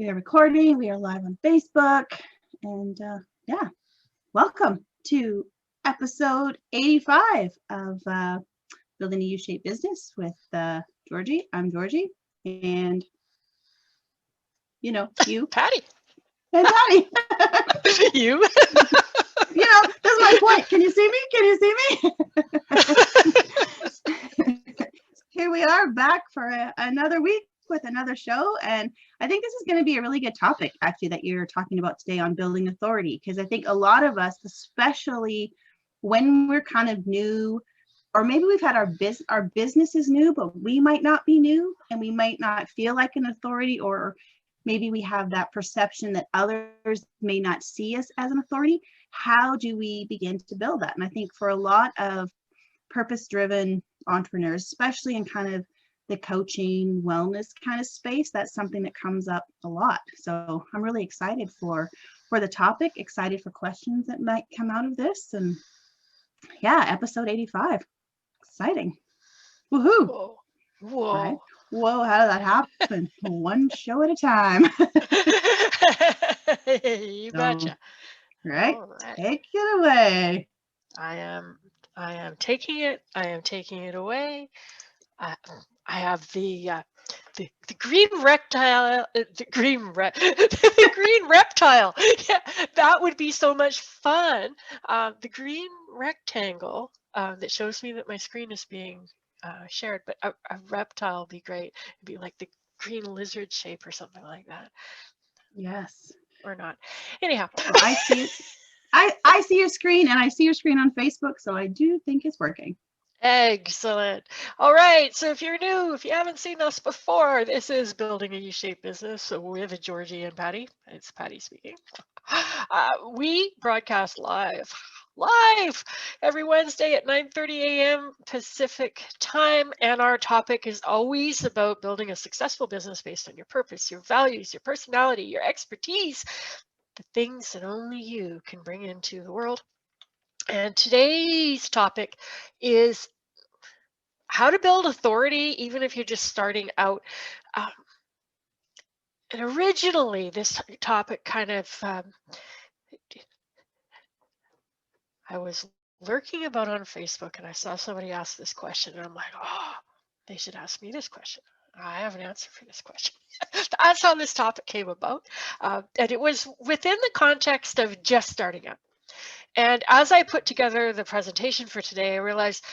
We are recording. We are live on Facebook. And yeah, welcome to episode 85 of Building a U-Shaped Business with Georgie. I'm Georgie. And, you. Patty. And Patty. You. That's my point. Can you see me? Can you see me? Here we are back for another week with another show, and I think this is going to be a really good topic actually that you're talking about today on building authority, because I think a lot of us, especially when we're kind of new, or maybe we've had our business is new, but we might not be new and we might not feel like an authority, or maybe we have that perception that others may not see us as an authority. How do we begin to build that? And I think for a lot of purpose-driven entrepreneurs, especially in kind of the coaching wellness kind of space, that's something that comes up a lot. So I'm really excited for the topic, excited for questions that might come out of this. And yeah, episode 85. Exciting. Woohoo. Whoa. Whoa. Right? Whoa, how did that happen? One show at a time. You betcha. Right? Right. Take it away. I am taking it. I am taking it away. I have the green reptile. The green reptile. Yeah, that would be so much fun. The green rectangle that shows me that my screen is being shared, but a reptile would be great. It'd be like the green lizard shape or something like that. Yes. Or not. Anyhow. Well, I see it. I see your screen, and I see your screen on Facebook, so I do think it's working. Excellent. All right. So if you're new, if you haven't seen us before, this is Building a U-Shaped Business with Georgie and Patty. It's Patty speaking. We broadcast live every Wednesday at 9:30 a.m. Pacific time, and our topic is always about building a successful business based on your purpose, your values, your personality, your expertise, the things that only you can bring into the world. And today's topic is how to build authority even if you're just starting out. And originally, this topic kind of, I was lurking about on Facebook and I saw somebody ask this question, and I'm like, oh, they should ask me this question. I have an answer for this question. That's how this topic came about. And it was within the context of just starting out. And as I put together the presentation for today, I realized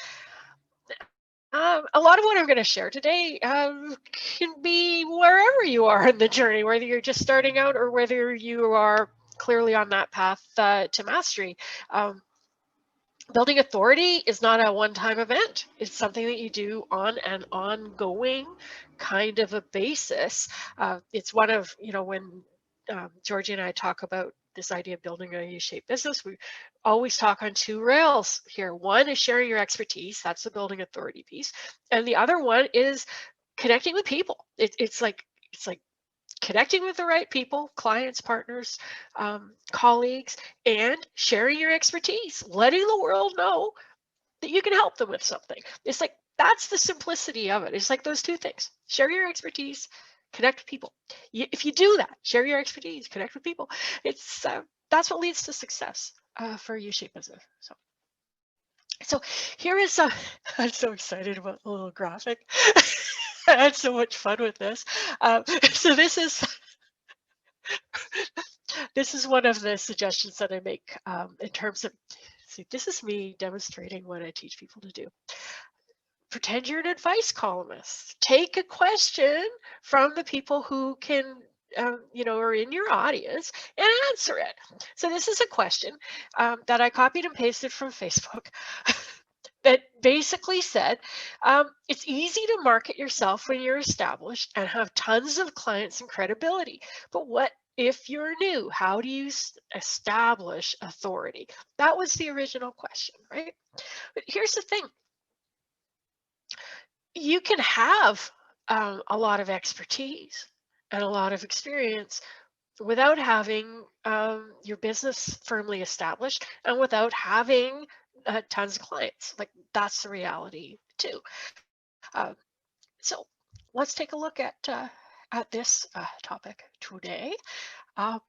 a lot of what I'm going to share today can be wherever you are in the journey, whether you're just starting out or whether you are clearly on that path to mastery. Building authority is not a one-time event. It's something that you do on an ongoing kind of a basis. It's one of, when Georgie and I talk about this idea of building a U-shaped business, we always talk on two rails here. One is sharing your expertise. That's the building authority piece. And the other one is connecting with people. It's like connecting with the right people, clients, partners, colleagues, and sharing your expertise, letting the world know that you can help them with something. It's like, that's the simplicity of it. It's like those two things: share your expertise, connect with people. If you do that, share your expertise, connect with people, it's that's what leads to success for a U-shaped business. So here is I'm so excited about the little graphic. I had so much fun with this. So this is one of the suggestions that I make in terms of, see, this is me demonstrating what I teach people to do. Pretend you're an advice columnist. Take a question from the people who can, are in your audience, and answer it. So this is a question that I copied and pasted from Facebook that basically said, it's easy to market yourself when you're established and have tons of clients and credibility. But what if you're new? How do you establish authority? That was the original question, right? But here's the thing. You can have a lot of expertise and a lot of experience without having your business firmly established and without having tons of clients. Like, that's the reality too. So let's take a look at at this topic today. Uh,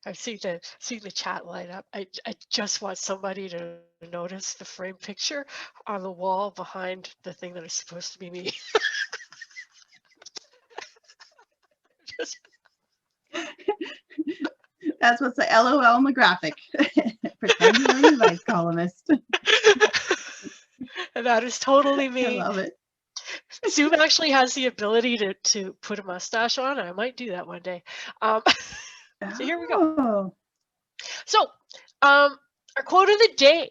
I see the chat light up. I just want somebody to notice the frame picture on the wall behind the thing that is supposed to be me. Just, That's what's the LOL on the graphic. Pretend you're an advice columnist. and that is totally I me. love it. Zoom actually has the ability to put a mustache on. I might do that one day. So here we go. Oh. So our quote of the day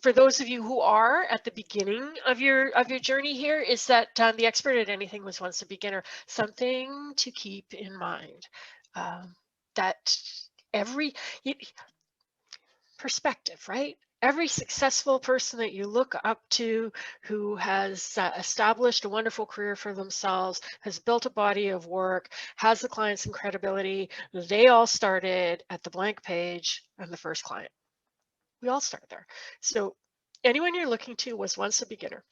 for those of you who are at the beginning of your journey here is that the expert at anything was once a beginner. Something to keep in mind, that every perspective, right? Every successful person that you look up to who has established a wonderful career for themselves, has built a body of work, has the clients and credibility, they all started at the blank page and the first client. We all start there. So anyone you're looking to was once a beginner.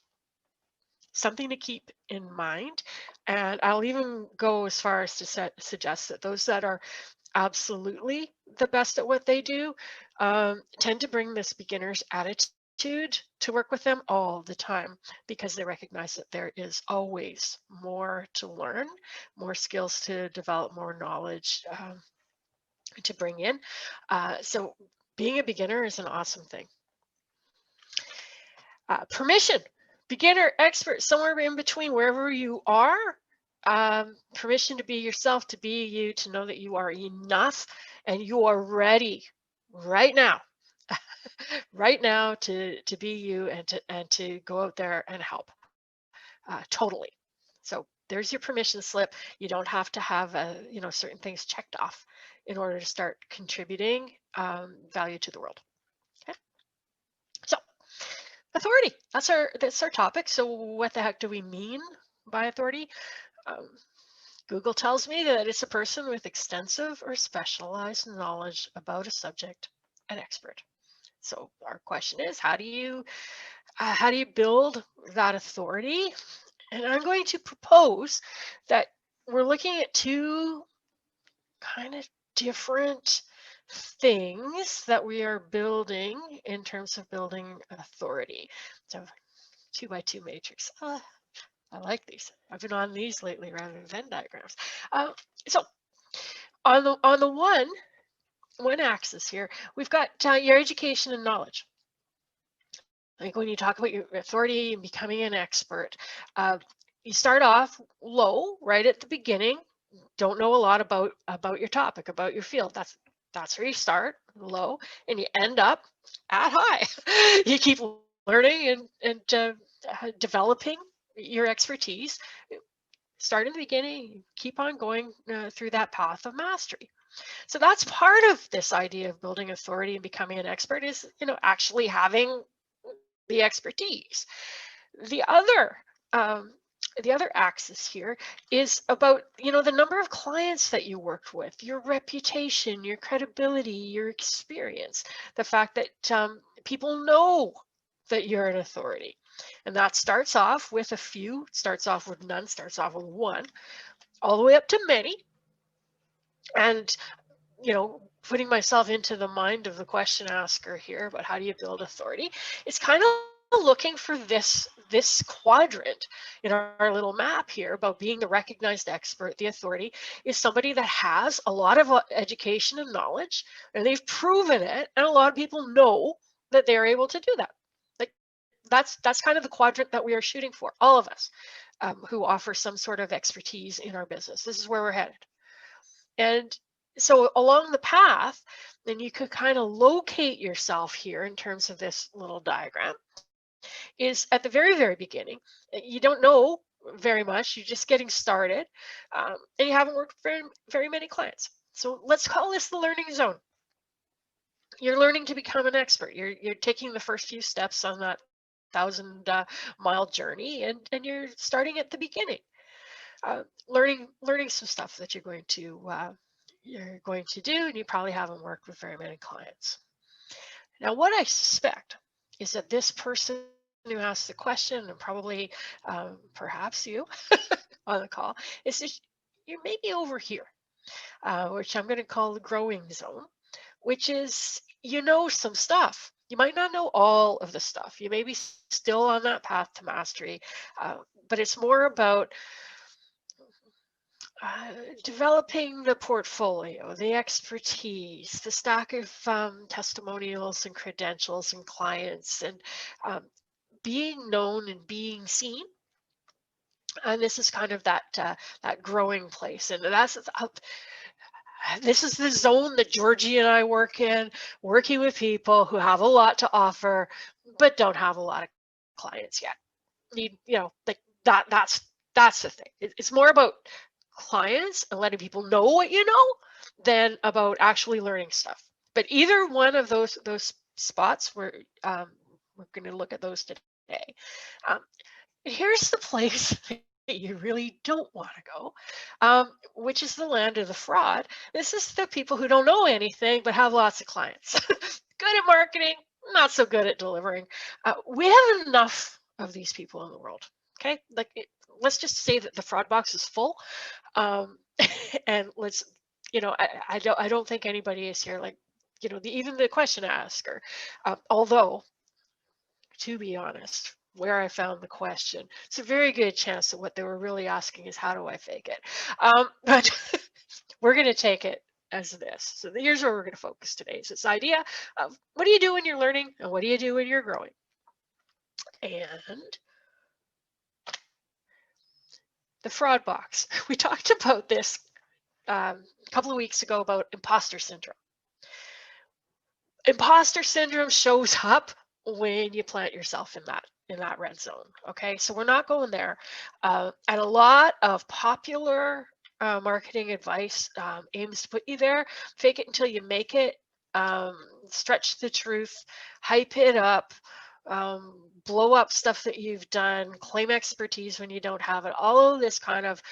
Something to keep in mind. And I'll even go as far as to suggest that those that are absolutely the best at what they do tend to bring this beginner's attitude to work with them all the time, because they recognize that there is always more to learn, more skills to develop, more knowledge to bring in. So being a beginner is an awesome thing. Permission, beginner, expert, somewhere in between, wherever you are. Permission to be yourself, to be you, to know that you are enough and you are ready right now, right now to be you and to go out there and help. Totally. So there's your permission slip. You don't have to have certain things checked off in order to start contributing value to the world. Okay. So authority, that's our topic. So what the heck do we mean by authority? Google tells me that it's a person with extensive or specialized knowledge about a subject, an expert. So our question is, how do you build that authority? And I'm going to propose that we're looking at two kind of different things that we are building in terms of building authority. So 2x2 matrix. I like these. I've been on these lately rather than Venn diagrams. So on the one axis here, we've got your education and knowledge. Like when you talk about your authority and becoming an expert, you start off low right at the beginning. Don't know a lot about your topic, about your field. That's where you start, low, and you end up at high. You keep learning and developing your expertise. Start in the beginning, keep on going through that path of mastery. So that's part of this idea of building authority and becoming an expert is, actually having the expertise. The other axis here is about, the number of clients that you worked with, your reputation, your credibility, your experience, the fact that people know that you're an authority. And that starts off with a few, starts off with none, starts off with one, all the way up to many. And, putting myself into the mind of the question asker here about how do you build authority, it's kind of looking for this quadrant in our little map here about being the recognized expert. The authority is somebody that has a lot of education and knowledge, and they've proven it, and a lot of people know that they're able to do that. Like that's kind of the quadrant that we are shooting for, all of us who offer some sort of expertise in our business. This is where we're headed. And so along the path, then you could kind of locate yourself here in terms of this little diagram, is at the very, very beginning. You don't know very much, you're just getting started, and you haven't worked with very many clients. So let's call this the learning zone. You're learning to become an expert. You're taking the first few steps on that 1,000-mile journey, and you're starting at the beginning. Learning some stuff that you're going to do, and you probably haven't worked with very many clients. Now, what I suspect is that this person who asked the question, and probably perhaps you, on the call, is that you're maybe over here, which I'm going to call the growing zone, which is, you know, some stuff. You might not know all of the stuff. You may be still on that path to mastery, but it's more about developing the portfolio, the expertise, the stack of testimonials and credentials and clients, and being known and being seen. And this is kind of that growing place, and this is the zone that Georgie and I work in, working with people who have a lot to offer, but don't have a lot of clients yet. Need, you know, like that's the thing. It's more about clients and letting people know what you know than about actually learning stuff. But either one of those spots, we're going to look at those today. Here's the place that you really don't want to go, which is the land of the fraud. This is the people who don't know anything but have lots of clients. Good at marketing, not so good at delivering. We have enough of these people in the world. Okay, like let's just say that the fraud box is full, and let's, you know, I don't think anybody is here like, you know, even the question asker, although to be honest, where I found the question, it's a very good chance that what they were really asking is how do I fake it, but we're going to take it as this. So here's where we're going to focus today. So it's the idea of what do you do when you're learning and what do you do when you're growing. And the fraud box. We talked about this a couple of weeks ago about imposter syndrome. Imposter syndrome shows up when you plant yourself in that red zone. Okay, so we're not going there. And a lot of popular marketing advice aims to put you there. Fake it until you make it. Stretch the truth. Hype it up. Blow up stuff that you've done, claim expertise when you don't have it. All of this kind of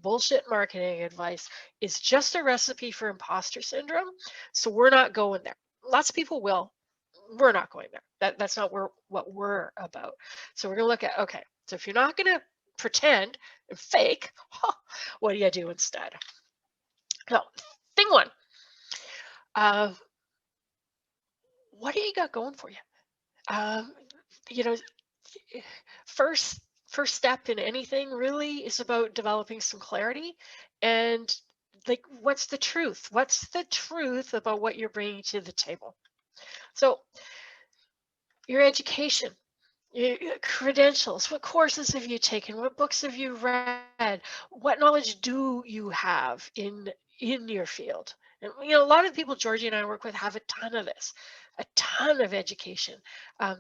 bullshit marketing advice is just a recipe for imposter syndrome. So we're not going there. Lots of people will. We're not going there. That's not what we're about. So we're going to look at, okay, so if you're not going to pretend and fake, what do you do instead? So thing one, what do you got going for you? You know, first step in anything really is about developing some clarity and like what's the truth about what you're bringing to the table. So your education, your credentials, what courses have you taken, what books have you read, what knowledge do you have in your field. And you know, a lot of the people Georgie and I work with have a ton of this, a ton of education.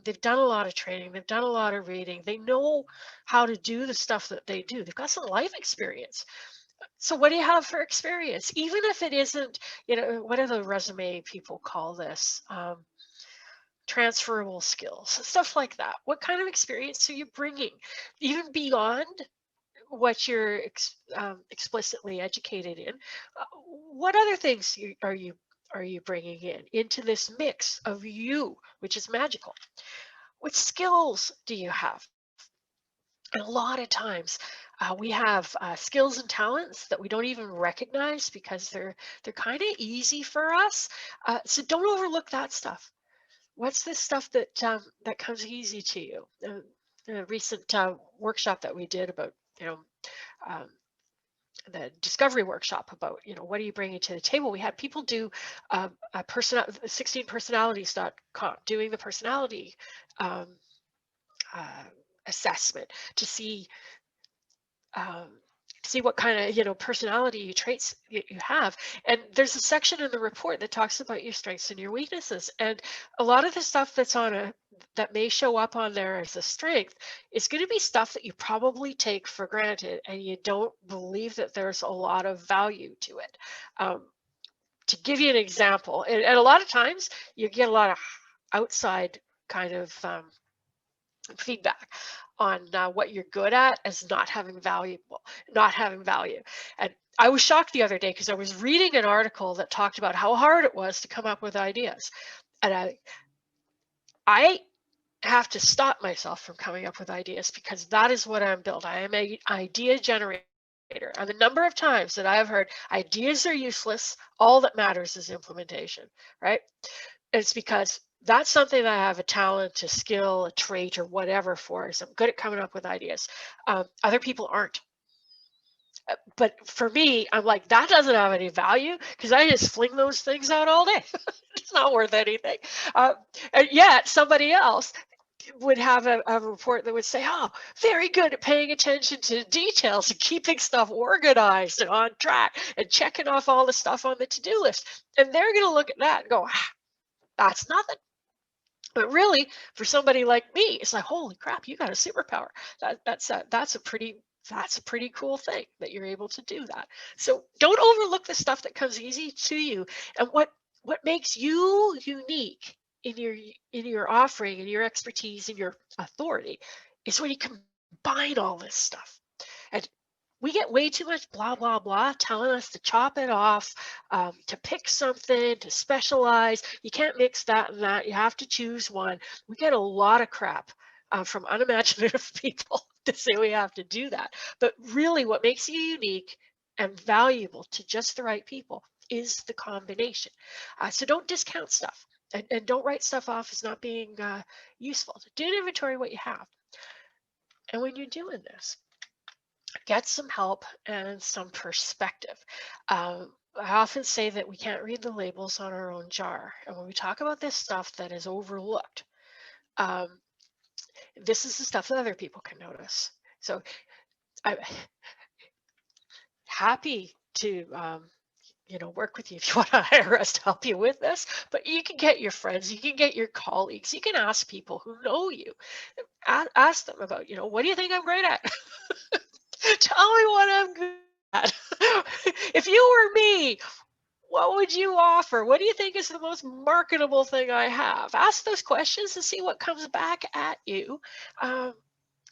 They've done a lot of training, they've done a lot of reading, they know how to do the stuff that they do, they've got some life experience. So what do you have for experience? Even if it isn't, you know, what do the resume people call this? Transferable skills, stuff like that. What kind of experience are you bringing, even beyond what you're explicitly educated in? What other things are you bringing into this mix of you, which is magical? What skills do you have? And a lot of times we have skills and talents that we don't even recognize because they're kind of easy for us. So don't overlook that stuff. What's this stuff that that comes easy to you? The recent workshop that we did about, you know, the discovery workshop about, you know, what are you bringing to the table? We had people do a 16personalities.com doing the personality assessment to see what kind of, you know, personality traits you have. And there's a section in the report that talks about your strengths and your weaknesses. And a lot of the stuff that may show up on there as a strength is going to be stuff that you probably take for granted and you don't believe that there's a lot of value to it. To give you an example, and a lot of times you get a lot of outside kind of feedback on what you're good at as not having value. And I was shocked the other day because I was reading an article that talked about how hard it was to come up with ideas. And I have to stop myself from coming up with ideas because that is what I'm built. I am an idea generator. And the number of times that I've heard ideas are useless, all that matters is implementation, right? It's because that's something that I have a talent, a skill, a trait, or whatever for, is I'm good at coming up with ideas. Other people aren't. But for me, I'm like, that doesn't have any value because I just fling those things out all day. It's not worth anything. And yet somebody else would have a report that would say, oh, very good at paying attention to details and keeping stuff organized and on track and checking off all the stuff on the to-do list. And they're going to look at that and go, that's nothing. But really, for somebody like me, it's like, holy crap, you got a superpower. That's a pretty cool thing that you're able to do that. So don't overlook the stuff that comes easy to you. And what makes you unique in your offering and your expertise and your authority is when you combine all this stuff. And we get way too much blah, blah, blah telling us to chop it off, to pick something, to specialize. You can't mix that and that. You have to choose one. We get a lot of crap from unimaginative people to say we have to do that. But really what makes you unique and valuable to just the right people is the combination. So don't discount stuff and don't write stuff off as not being useful. Do an inventory of what you have. And when you're doing this, get some help and some perspective. I often say that we can't read the labels on our own jar. And when we talk about this stuff that is overlooked, this is the stuff that other people can notice. So I'm happy to work with you if you want to hire us to help you with this, but you can get your friends, you can get your colleagues, you can ask people who know you, ask them about, what do you think I'm great at? Tell me what I'm good at. If you were me, what would you offer? What do you think is the most marketable thing I have? Ask those questions and see what comes back at you.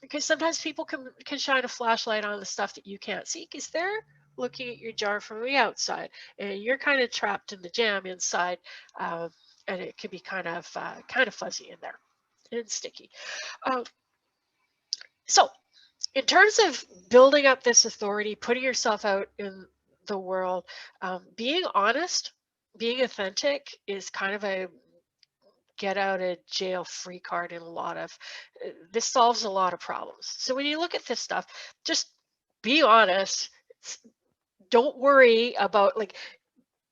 Because sometimes people can shine a flashlight on the stuff that you can't see because they're looking at your jar from the outside and you're kind of trapped in the jam inside, and it can be kind of fuzzy in there and sticky. So in terms of building up this authority, putting yourself out in the world, being honest, being authentic is kind of a get out of jail free card in a lot of, this solves a lot of problems. So when you look at this stuff, just be honest. Don't worry about,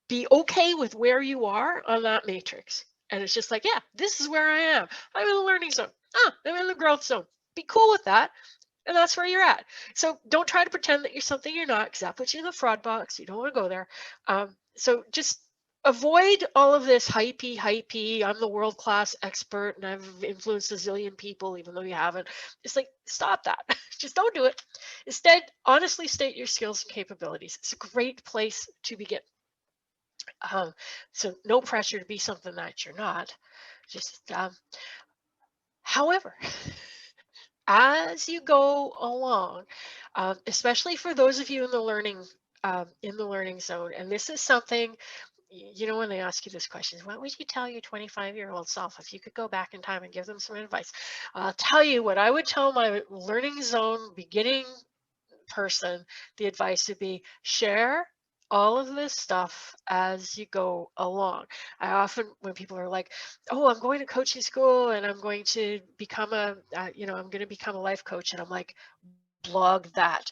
be okay with where you are on that matrix. And it's just like, yeah, this is where I am. I'm in the learning zone. I'm in the growth zone. Be cool with that. And that's where you're at. So don't try to pretend that you're something you're not, because that puts you in the fraud box. You don't want to go there. So just avoid all of this hypey, I'm the world-class expert and I've influenced a zillion people, even though you haven't. It's like, stop that. Just don't do it. Instead, honestly state your skills and capabilities. It's a great place to begin. So no pressure to be something that you're not. Just, however, as you go along, especially for those of you in the learning zone, and this is something, when they ask you this question, what would you tell your 25-year-old self if you could go back in time and give them some advice? I'll tell you what I would tell my learning zone beginning person. The advice would be share all of this stuff as you go along. I often, when people are like, oh, I'm going to coaching school and I'm going to become I'm going to become a life coach. And I'm like, blog that.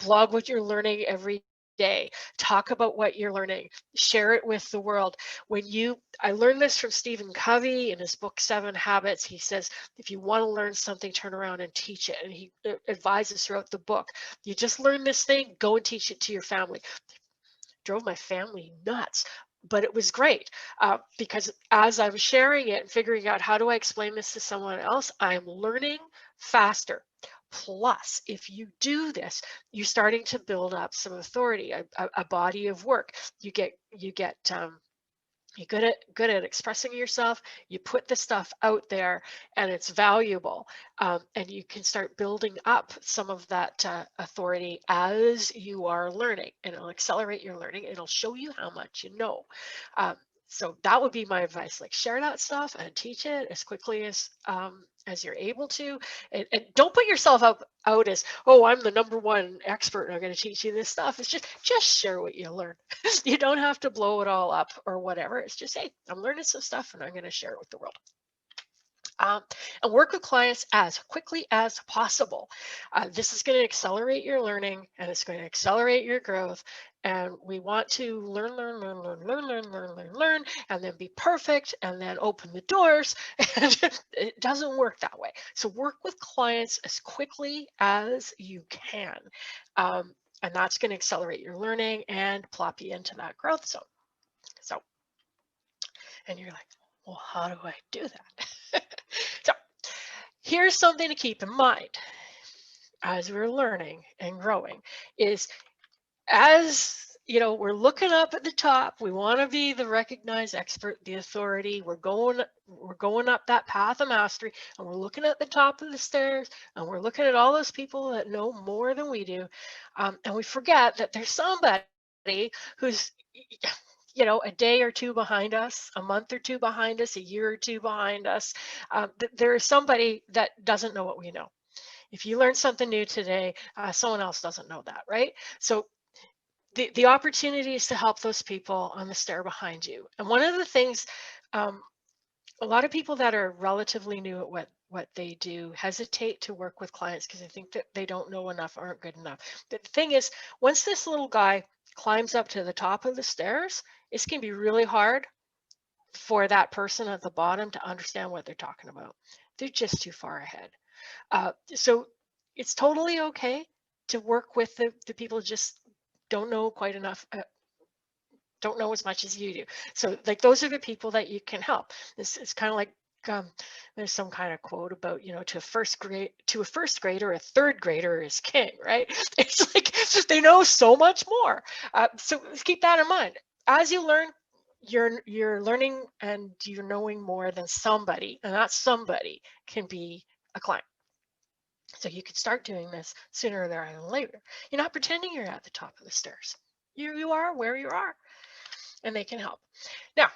Blog what you're learning every day. Talk about what you're learning. Share it with the world. I learned this from Stephen Covey in his book, 7 Habits. He says, if you want to learn something, turn around and teach it. And he advises throughout the book, you just learn this thing, go and teach it to your family. Drove my family nuts, but it was great because as I was sharing it and figuring out how do I explain this to someone else, I'm learning faster. Plus, if you do this, you're starting to build up some authority, a body of work. You're good at expressing yourself. You put the stuff out there and it's valuable, and you can start building up some of that authority as you are learning, and it'll accelerate your learning. It'll show you how much you know. So that would be my advice, share that stuff and teach it as quickly as you're able to, and don't put yourself out as, oh, I'm the #1 expert and I'm going to teach you this stuff. It's just share what you learn. You don't have to blow it all up or whatever. It's just, hey, I'm learning some stuff and I'm going to share it with the world. And work with clients as quickly as possible. This is going to accelerate your learning and it's going to accelerate your growth. And we want to learn, and then be perfect and then open the doors. And it doesn't work that way. So work with clients as quickly as you can. And that's going to accelerate your learning and plop you into that growth zone. So, and you're like, well, how do I do that? So here's something to keep in mind as we're learning and growing is, as you know, we're looking up at the top. We want to be the recognized expert, the authority. We're going up that path of mastery, and we're looking at the top of the stairs, and we're looking at all those people that know more than we do, and we forget that there's somebody who's, you know, a day or two behind us, a month or two behind us, a year or two behind us. There is somebody that doesn't know what we know. If you learn something new today, someone else doesn't know that, right? So the opportunity is to help those people on the stair behind you. And one of the things, a lot of people that are relatively new at what they do hesitate to work with clients because they think that they don't know enough, aren't good enough. The thing is, once this little guy climbs up to the top of the stairs, it's going to be really hard for that person at the bottom to understand what they're talking about. They're just too far ahead. So it's totally okay to work with the people who just don't know quite enough, don't know as much as you do. So like those are the people that you can help. It's kind of like, there's some kind of quote about, you know, to a first grader, a third grader is king, right? It's like they know so much more. So keep that in mind. As you learn, you're learning and you're knowing more than somebody, and that somebody can be a client. So you can start doing this sooner rather than later. You're not pretending you're at the top of the stairs. You are where you are, and they can help. Now,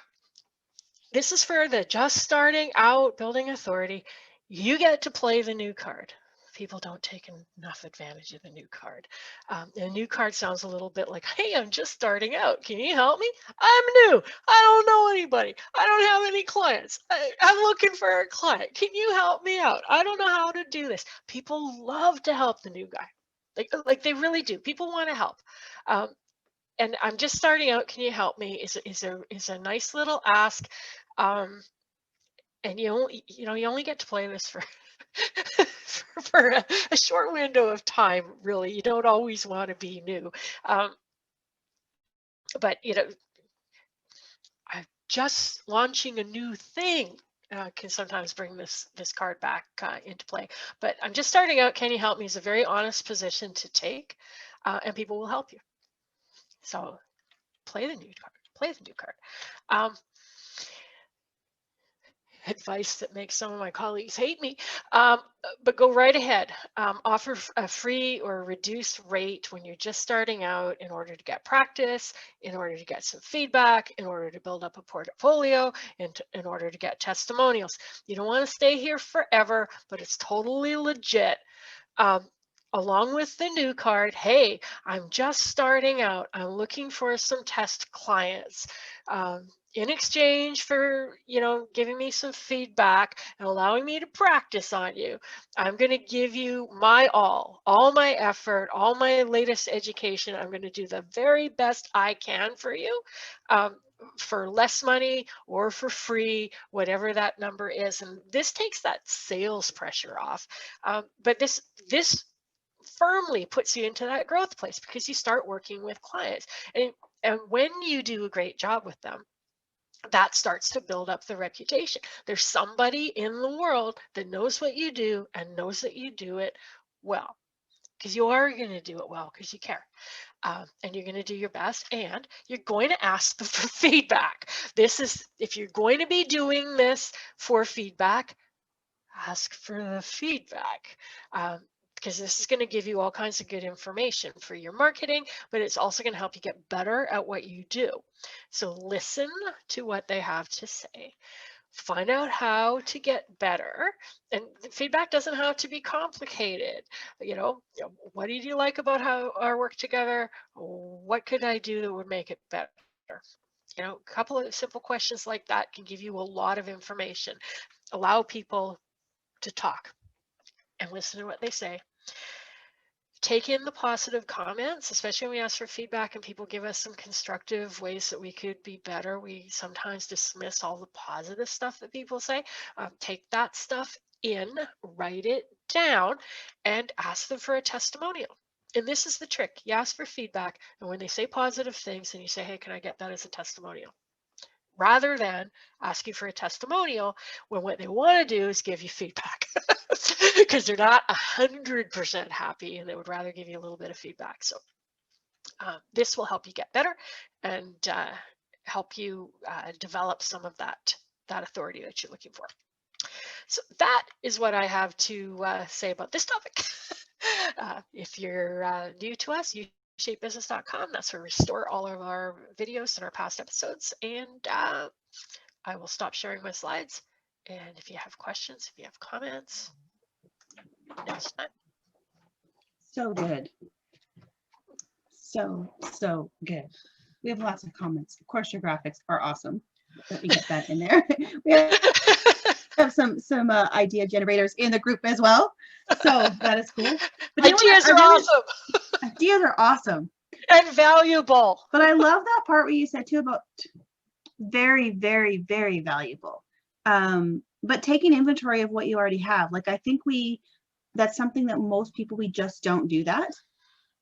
this is for the just starting out building authority. You get to play the new card. People don't take enough advantage of the new card. The new card sounds a little bit like, hey, I'm just starting out. Can you help me? I'm new. I don't know anybody. I don't have any clients. I'm looking for a client. Can you help me out? I don't know how to do this. People love to help the new guy. Like they really do. People want to help. And I'm just starting out. Can you help me? Is a nice little ask. And you only get to play this for for a short window of time. Really, you don't always want to be new, but you know, I'm just launching a new thing. Can sometimes bring this card back into play. But I'm just starting out. Can you help me? Is a very honest position to take, and people will help you. So play the new card. Play the new card. Advice that makes some of my colleagues hate me, but go right ahead. Offer a free or reduced rate when you're just starting out in order to get practice, in order to get some feedback, in order to build up a portfolio, and in order to get testimonials. You don't want to stay here forever, but it's totally legit. Along with the new card, hey, I'm just starting out. I'm looking for some test clients. In exchange for, giving me some feedback and allowing me to practice on you, I'm going to give you my all my effort, all my latest education. I'm going to do the very best I can for you, for less money or for free, whatever that number is. And this takes that sales pressure off. But this firmly puts you into that growth place because you start working with clients. And when you do a great job with them, that starts to build up the reputation. There's somebody in the world that knows what you do and knows that you do it well, because you are going to do it well because you care. And you're going to do your best, and you're going to ask them for feedback. If you're going to be doing this for feedback, ask for the feedback. Because this is going to give you all kinds of good information for your marketing, but it's also going to help you get better at what you do. So listen to what they have to say. find out how to get better. And the feedback doesn't have to be complicated. What did you like about how our work together? What could I do that would make it better? A couple of simple questions like that can give you a lot of information. Allow people to talk and listen to what they say. Take in the positive comments, especially when we ask for feedback and people give us some constructive ways that we could be better. We sometimes dismiss all the positive stuff that people say. Take that stuff in, write it down, and ask them for a testimonial. And this is the trick. You ask for feedback, and when they say positive things, then you say, hey, can I get that as a testimonial? Rather than asking for a testimonial when what they want to do is give you feedback because they're not 100% happy and they would rather give you a little bit of feedback. So this will help you get better and help you develop some of that authority that you're looking for. So that is what I have to say about this topic. If you're new to us, shapebusiness.com. That's where we store all of our videos and our past episodes. And I will stop sharing my slides. And if you have questions, if you have comments, now's time. So good. So good. We have lots of comments. Of course, your graphics are awesome. Let me get that in there. We have some idea generators in the group as well. So that is cool. But ideas are awesome. Ideas are awesome. And valuable. But I love that part where you said too about very, very, very valuable. But taking inventory of what you already have. Like I think that's something that most people, we just don't do that.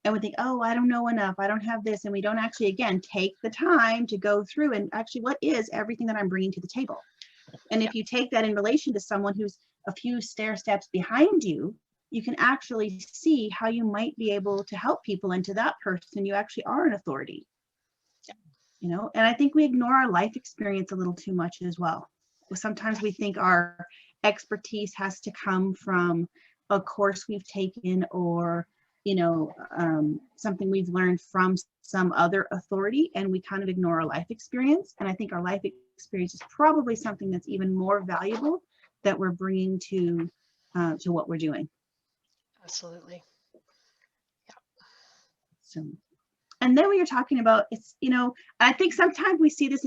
And we think, oh, I don't know enough. I don't have this. And we don't actually, again, take the time to go through and actually what is everything that I'm bringing to the table. And if you take that in relation to someone who's a few stair steps behind you, you can actually see how you might be able to help people, and to that person, you actually are an authority. Yeah. And I think we ignore our life experience a little too much as well. Sometimes we think our expertise has to come from a course we've taken or something we've learned from some other authority, and we kind of ignore our life experience. And I think our life experience is probably something that's even more valuable that we're bringing to what we're doing. Absolutely. Yeah. So, and then when you're talking about, it's, I think sometimes we see this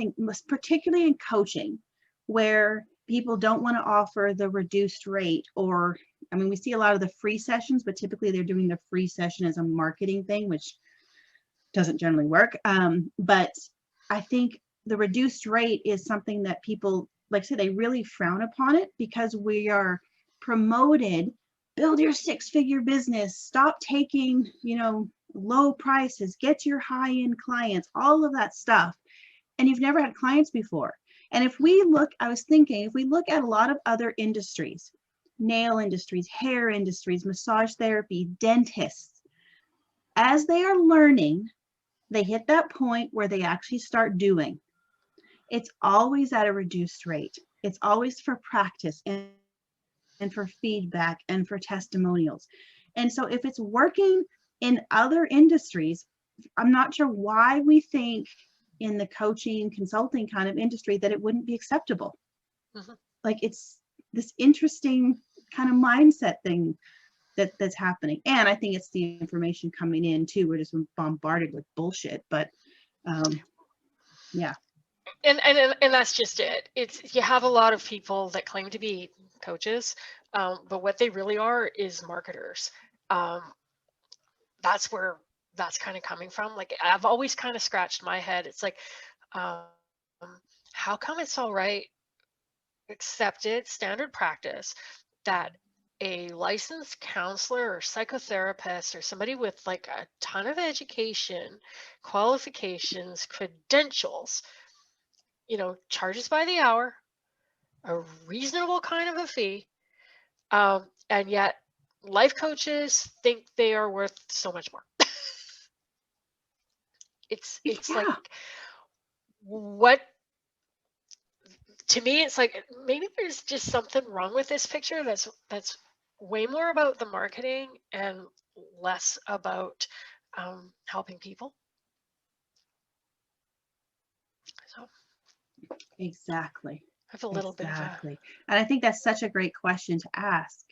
particularly in coaching, where people don't want to offer the reduced rate, or we see a lot of the free sessions, but typically they're doing the free session as a marketing thing, which doesn't generally work. But I think the reduced rate is something that people, like I said, they really frown upon it, because we are promoted, build your six-figure business, stop taking, low prices, get your high-end clients, all of that stuff. And you've never had clients before. And if we look at a lot of other industries, nail industries, hair industries, massage therapy, dentists, as they are learning, they hit that point where they actually start doing. It's always at a reduced rate. It's always for practice and for feedback and for testimonials. And so if it's working in other industries, I'm not sure why we think in the coaching consulting kind of industry that it wouldn't be acceptable. Mm-hmm. Like it's this interesting kind of mindset thing that's happening. And I think it's the information coming in too. We're just bombarded with bullshit, but yeah. And that's just it. It's, you have a lot of people that claim to be coaches, but what they really are is marketers. That's where that's kind of coming from. Like I've always kind of scratched my head. It's like, how come it's all right, accepted standard practice, that a licensed counselor or psychotherapist or somebody with like a ton of education, qualifications, credentials, charges by the hour, a reasonable kind of a fee, and yet life coaches think they are worth so much more. It's like, what, to me, it's like maybe there's just something wrong with this picture that's way more about the marketing and less about helping people. So exactly. I have a little bit of a, Exactly. And I think that's such a great question to ask.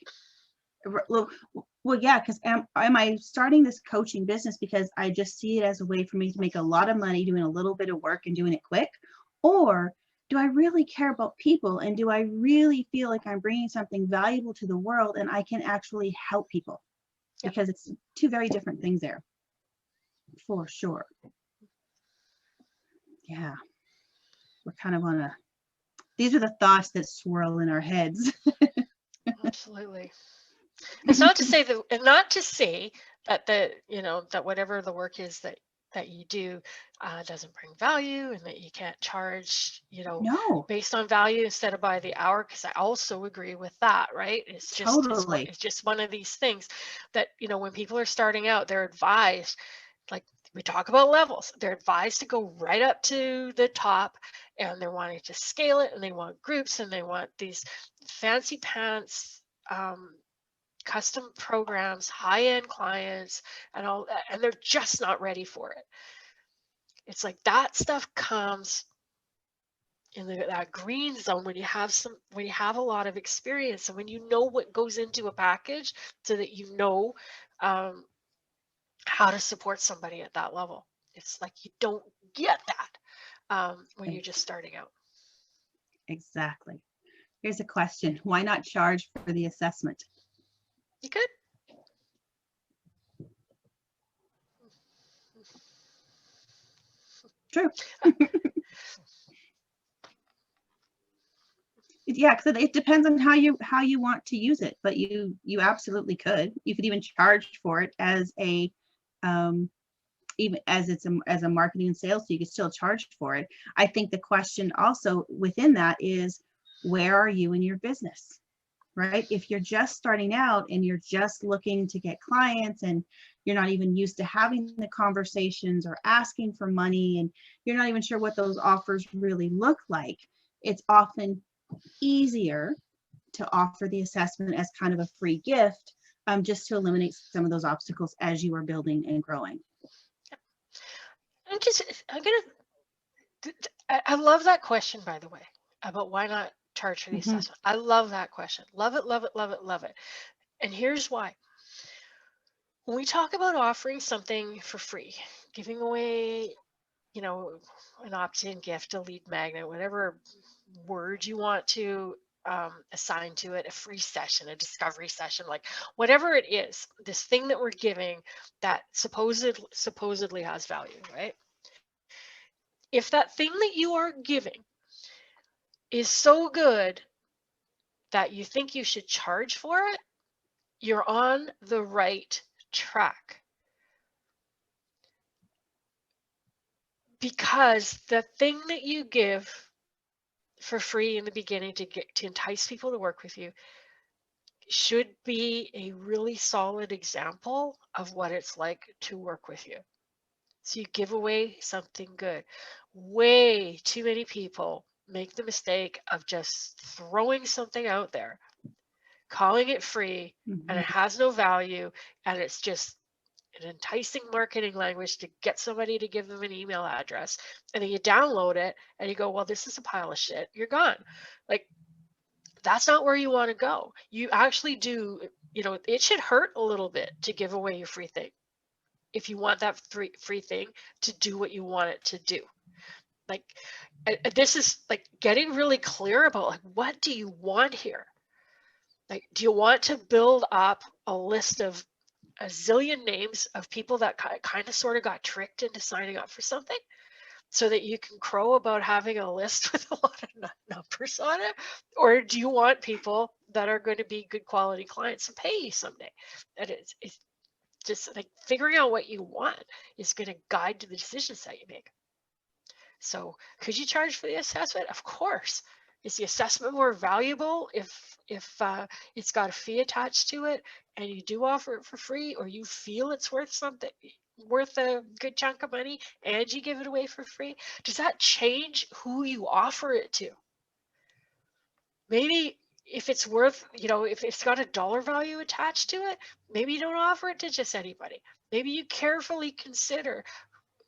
Well, yeah, because am I starting this coaching business because I just see it as a way for me to make a lot of money doing a little bit of work and doing it quick? Or do I really care about people, and do I really feel like I'm bringing something valuable to the world and I can actually help people? yeah, Because it's two very different things there, for sure. Yeah, we're kind of on a, these are the thoughts that swirl in our heads. absolutely. It's not to say that, and not to say that that whatever the work is that you do doesn't bring value, and that you can't charge, No, based on value instead of by the hour. Because I also agree with that, right? totally. It's just one of these things that, when people are starting out, they're advised, like we talk about levels, they're advised to go right up to the top, and they're wanting to scale it, and they want groups, and they want these fancy pants. Custom programs, high-end clients, and all that, and they're just not ready for it. It's like that stuff comes in that green zone when you have a lot of experience, and when you know what goes into a package, so that um, how to support somebody at that level. It's like you don't get that when you're just starting out. Exactly. Here's a question. Why not charge for the assessment? You could. True. Yeah, because it depends on how you want to use it, but you absolutely could. You could even charge for it as a even as as a marketing and sales, so you could still charge for it. I think the question also within that is, where are you in your business? Right? If you're just starting out and you're just looking to get clients, and you're not even used to having the conversations or asking for money, and you're not even sure what those offers really look like, it's often easier to offer the assessment as kind of a free gift, just to eliminate some of those obstacles as you are building and growing. I'm gonna. I love that question, by the way, about why not charge for the Mm-hmm. assessment. I love that question. Love it, love it, love it, love it. And here's why. When we talk about offering something for free, giving away, you know, an opt-in gift, a lead magnet, whatever word you want to assign to it, a free session, a discovery session, like whatever it is, this thing that we're giving that supposedly has value, right? If that thing that you are giving is so good that you think you should charge for it, you're on the right track. Because the thing that you give for free in the beginning to entice people to work with you should be a really solid example of what it's like to work with you. So you give away something good. Way too many people make the mistake of just throwing something out there, calling it free, and Mm-hmm. it has no value, and it's just an enticing marketing language to get somebody to give them an email address. And then you download it and you go, well, this is a pile of shit. You're gone. Like, that's not where you want to go. You actually do, it should hurt a little bit to give away your free thing if you want that free thing to do what you want it to do. Like, this is like getting really clear about, like, what do you want here? Like, do you want to build up a list of a zillion names of people that kind of sort of got tricked into signing up for something, so that you can crow about having a list with a lot of numbers on it? Or do you want people that are going to be good quality clients and pay you someday? And it's just like figuring out what you want is going to guide to the decisions that you make. So could you charge for the assessment? Of course. Is the assessment more valuable if it's got a fee attached to it, and you do offer it for free, or you feel it's worth something, worth a good chunk of money, and you give it away for free? Does that change who you offer it to? Maybe if it's worth, if it's got a dollar value attached to it, maybe you don't offer it to just anybody. Maybe you carefully consider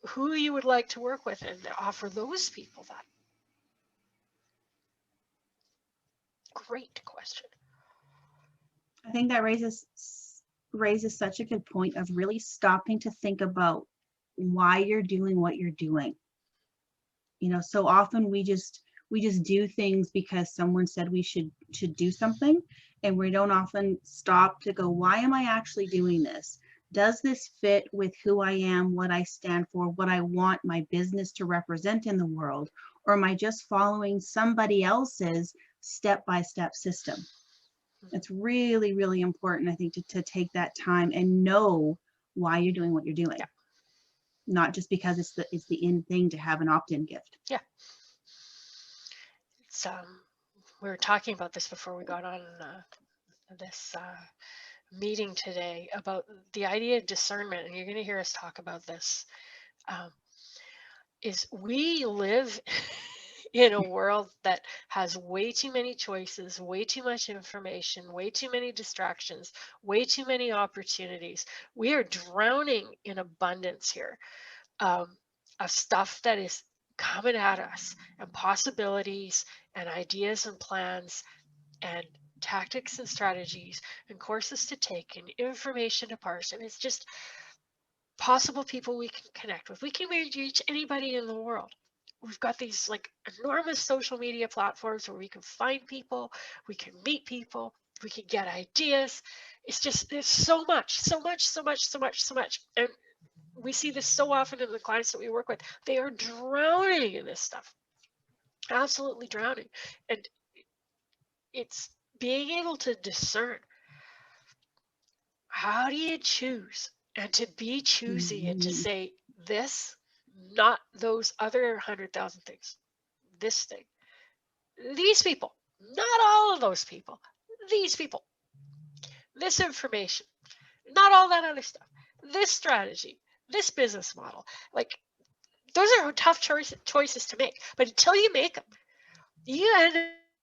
who you would like to work with and offer those people that. Great question. I think that raises such a good point of really stopping to think about why you're doing what you're doing. So often we just do things because someone said we should do something, and we don't often stop to go, why am I actually doing this? Does this fit with who I am, what I stand for, what I want my business to represent in the world? Or am I just following somebody else's step-by-step system? It's really, really important, I think, to take that time and know why you're doing what you're doing. Yeah. Not just because it's the in thing to have an opt-in gift. Yeah. It's we were talking about this before we got on this meeting today about the idea of discernment, and you're going to hear us talk about this. Is we live in a world that has way too many choices, way too much information, way too many distractions, way too many opportunities. We are drowning in abundance here of stuff that is coming at us, and possibilities and ideas and plans and tactics and strategies and courses to take and information to parse. And it's just possible people we can connect with. We can reach anybody in the world. We've got these like enormous social media platforms where we can find people, we can meet people, we can get ideas. It's just, there's so much. And we see this so often in the clients that we work with. They are drowning in this stuff, absolutely drowning. And it's being able to discern, how do you choose, and to be choosy and to say this, not those other 100,000 things, this thing, these people, not all of those people, these people, this information, not all that other stuff, this strategy, this business model. Like, those are tough choices to make, but until you make them, you end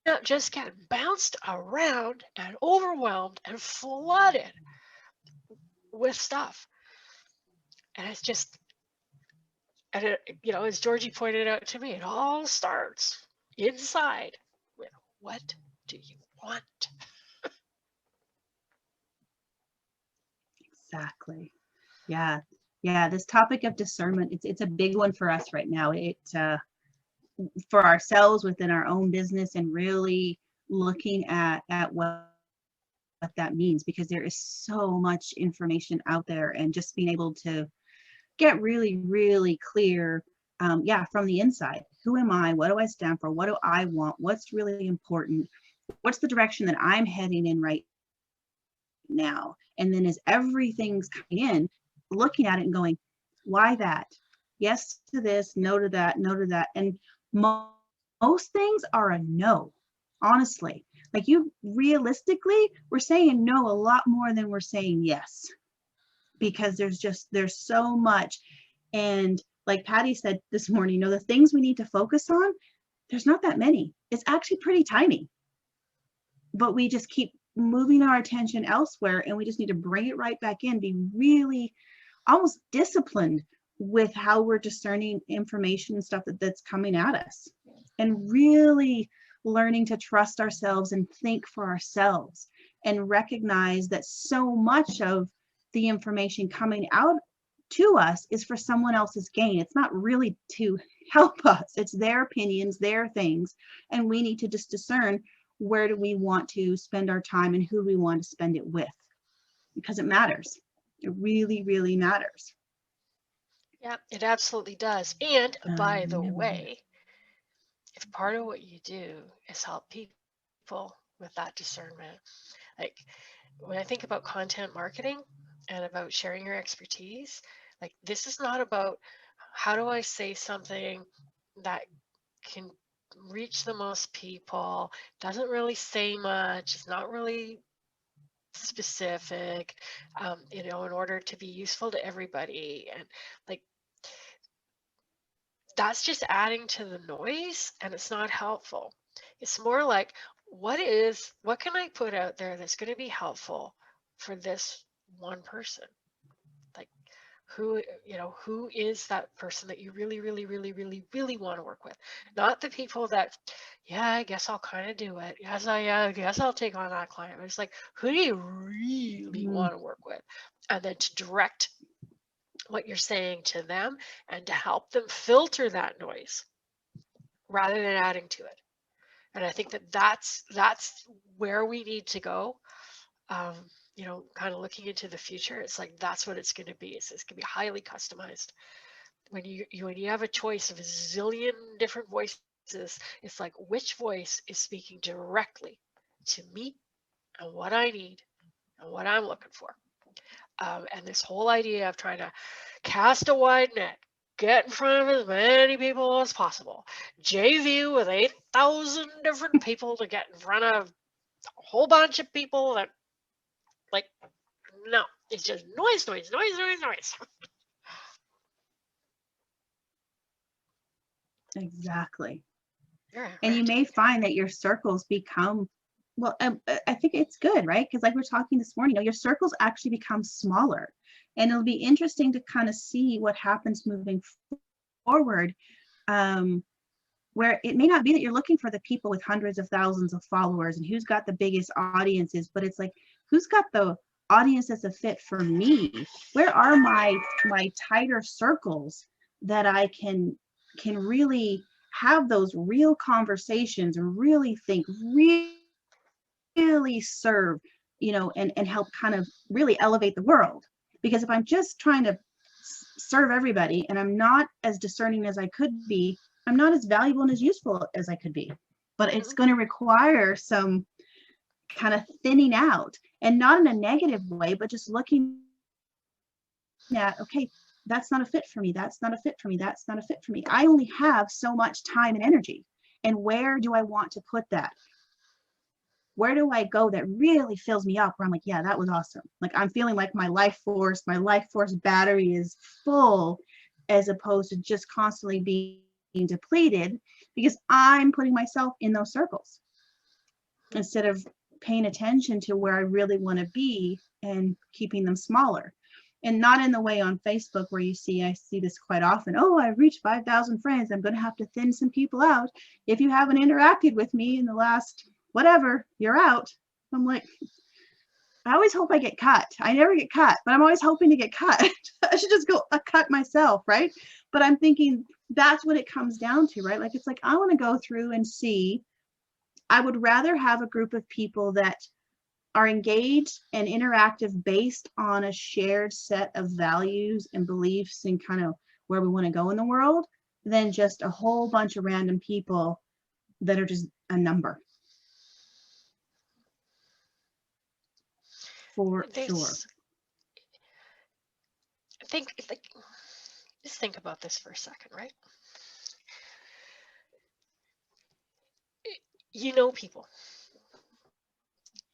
up just getting bounced around and overwhelmed and flooded with stuff. And it's just, and it, as Georgie pointed out to me, it all starts inside with, what do you want? Exactly. Yeah. This topic of discernment, it's a big one for us right now. It for ourselves within our own business, and really looking at what that means, because there is so much information out there, and just being able to get really, really clear, from the inside. Who am I? What do I stand for? What do I want? What's really important? What's the direction that I'm heading in right now? And then as everything's coming in, looking at it and going, why that? Yes to this, no to that, no to that. And most things are a no, honestly. Like, you realistically, we're saying no a lot more than we're saying yes, because there's so much. And like Patty said this morning, the things we need to focus on, there's not that many. It's actually pretty tiny, but we just keep moving our attention elsewhere, and we just need to bring it right back in, be really almost disciplined with how we're discerning information and stuff that's coming at us, and really learning to trust ourselves and think for ourselves, and recognize that so much of the information coming out to us is for someone else's gain. It's not really to help us. It's their opinions, their things, and we need to just discern, where do we want to spend our time and who we want to spend it with, because it matters. It really, really matters. Yeah, it absolutely does. And by the way, if part of what you do is help people with that discernment, like when I think about content marketing and about sharing your expertise, like, this is not about how do I say something that can reach the most people, doesn't really say much, it's not really specific, in order to be useful to everybody. And like, that's just adding to the noise, and it's not helpful. It's more like, what can I put out there that's going to be helpful for this one person? Like, Who, who is that person that you really, really, really, really, really want to work with? Not the people that, yeah, I guess I'll kind of do it. Yes, I guess I'll take on that client. But it's like, who do you really want to work with? And then to direct what you're saying to them and to help them filter that noise rather than adding to it. And I think that that's where we need to go. Um, kind of looking into the future, it's like that's what it's going to be. It's going to be highly customized. When you have a choice of a zillion different voices, it's like which voice is speaking directly to me and what I need and what I'm looking for. And this whole idea of trying to cast a wide net, get in front of as many people as possible, JV with 8,000 different people to get in front of a whole bunch of people that, like, no, it's just noise, noise, noise, noise, noise. Exactly. Yeah, And you may find that your circles become, well, I think it's good, right? Because like we're talking this morning, your circles actually become smaller. And it'll be interesting to kind of see what happens moving forward, where it may not be that you're looking for the people with hundreds of thousands of followers and who's got the biggest audiences, but it's like, who's got the audience that's a fit for me? Where are my tighter circles that I can really have those real conversations and really think, really serve, and help kind of really elevate the world. Because if I'm just trying to serve everybody and I'm not as discerning as I could be, I'm not as valuable and as useful as I could be. But it's going to require some kind of thinning out, and not in a negative way, but just looking at, okay, that's not a fit for me. That's not a fit for me. That's not a fit for me. I only have so much time and energy. And where do I want to put that? Where do I go that really fills me up, where I'm like, yeah, that was awesome. Like I'm feeling like my life force battery is full, as opposed to just constantly being depleted because I'm putting myself in those circles instead of paying attention to where I really want to be and keeping them smaller. And not in the way on Facebook where I see this quite often. Oh, I've reached 5,000 friends. I'm going to have to thin some people out. If you haven't interacted with me in the last whatever, you're out. I'm like, I always hope I get cut. I never get cut, but I'm always hoping to get cut. I should just go cut myself, right? But I'm thinking that's what it comes down to, right? Like, it's like, I want to go through and see. I would rather have a group of people that are engaged and interactive based on a shared set of values and beliefs and kind of where we want to go in the world than just a whole bunch of random people that are just a number. For sure. Just think about this for a second, right? You know people.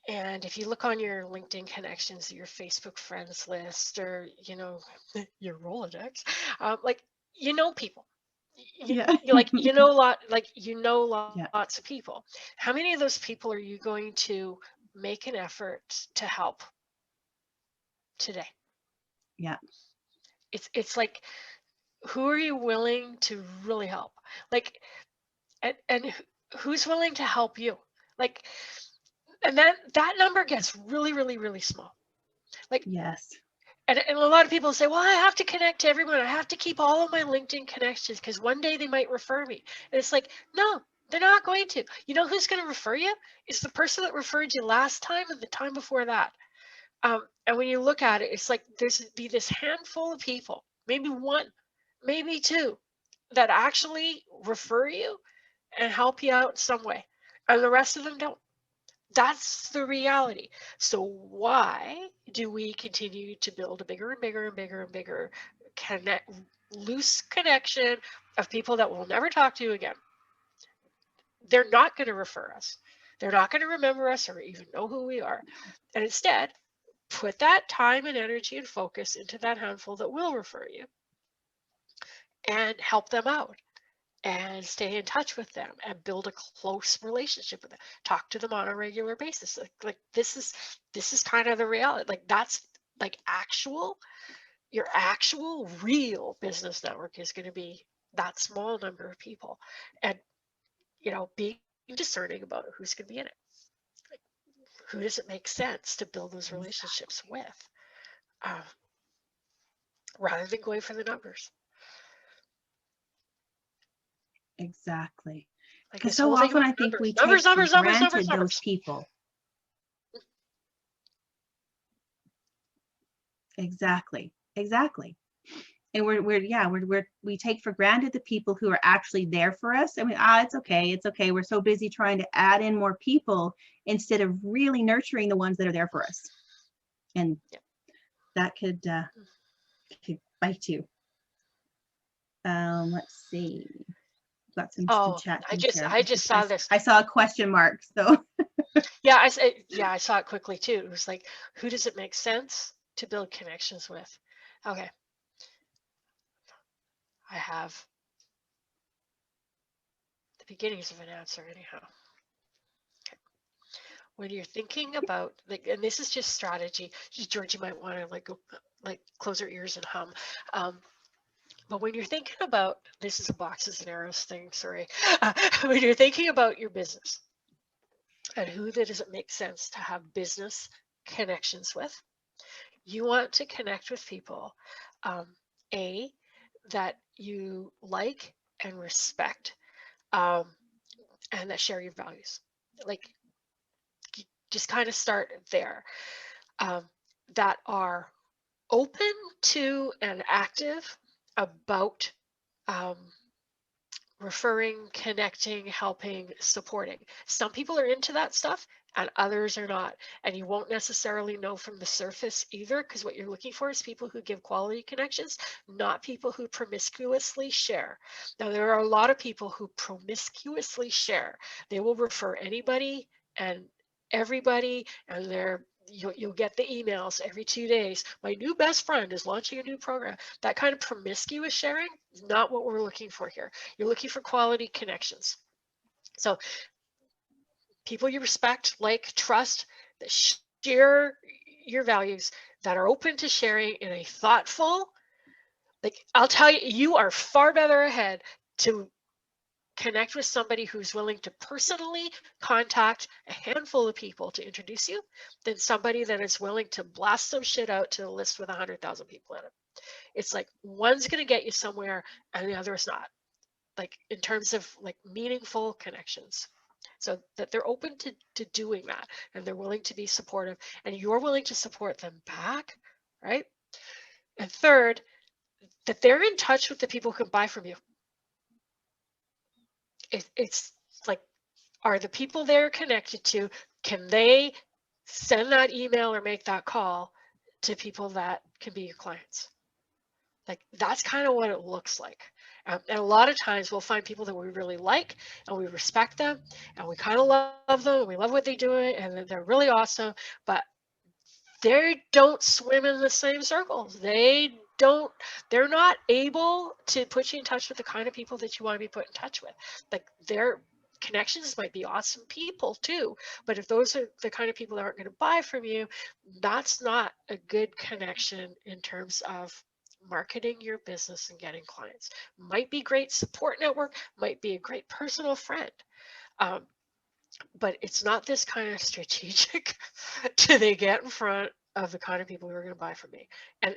And if you look on your LinkedIn connections, your Facebook friends list, or, your Rolodex, like, people. Yeah. Lots of people. How many of those people are you going to make an effort to help today? Yeah. It's like, who are you willing to really help? Like, and who's willing to help you? Like, and that number gets really, really, really small. Like, yes. And a lot of people say, well, I have to connect to everyone. I have to keep all of my LinkedIn connections because one day they might refer me. And it's like, no, they're not going to. You know who's going to refer you? It's the person that referred you last time and the time before that. And when you look at it, it's like there's be this handful of people, maybe one, maybe two, that actually refer you and help you out in some way. And the rest of them don't. That's the reality. So why do we continue to build a bigger and bigger and bigger and bigger loose connection of people that we'll never talk to again? They're not going to refer us. They're not going to remember us or even know who we are. And instead, put that time and energy and focus into that handful that will refer you and help them out. And stay in touch with them and build a close relationship with them. Talk to them on a regular basis. Like this is kind of the reality. Like that's like actual Your actual real business network is going to be that small number of people, and being discerning about who's going to be in it. Like, who does it make sense to build those relationships with, uh, rather than going for the numbers. Exactly. Like Because this so whole thing often about I think we numbers, take for numbers, numbers, numbers, granted those numbers. people. Exactly. Exactly. And we take for granted the people who are actually there for us. I mean, it's okay. We're so busy trying to add in more people instead of really nurturing the ones that are there for us. And that could bite you. Let's see. Got some chat things here. I just saw this. I saw a question mark. So yeah, I saw it quickly too. It was like, who does it make sense to build connections with? Okay. I have the beginnings of an answer anyhow. Okay. When you're thinking about, like, and this is just strategy, George, you might want to like close your ears and hum. But when you're thinking about, this is a boxes and arrows thing, sorry. When you're thinking about your business and who does it make sense to have business connections with, you want to connect with people, that you like and respect, and that share your values. Like, just kind of start there. That are open to and active about referring, connecting, helping, supporting. Some people are into that stuff and others are not. And you won't necessarily know from the surface either, because what you're looking for is people who give quality connections, not people who promiscuously share. Now, there are a lot of people who promiscuously share. They will refer anybody and everybody, and you'll get the emails every 2 days. My new best friend is launching a new program. That kind of promiscuous sharing is not what we're looking for here. You're looking for quality connections. So people you respect, like, trust, that share your values, that are open to sharing in a thoughtful, like, I'll tell you, you are far better ahead to connect with somebody who's willing to personally contact a handful of people to introduce you than somebody that is willing to blast some shit out to a list with 100,000 people in it. It's like, one's going to get you somewhere and the other is not, like, in terms of like meaningful connections. So that they're open to doing that, and they're willing to be supportive, and you're willing to support them back, right? And third, that they're in touch with the people who can buy from you. It's like, are the people they're connected to, can they send that email or make that call to people that can be your clients? Like, that's kind of what it looks like. And a lot of times we'll find people that we really like and we respect them and we kind of love them and we love what they do and they're really awesome, but they don't swim in the same circles. They're not able to put you in touch with the kind of people that you want to be put in touch with. Like, their connections might be awesome people too, but if those are the kind of people that aren't going to buy from you, that's not a good connection in terms of marketing your business and getting clients. Might be great support network, might be a great personal friend, but it's not this kind of strategic do they get in front of the kind of people who are going to buy from me. And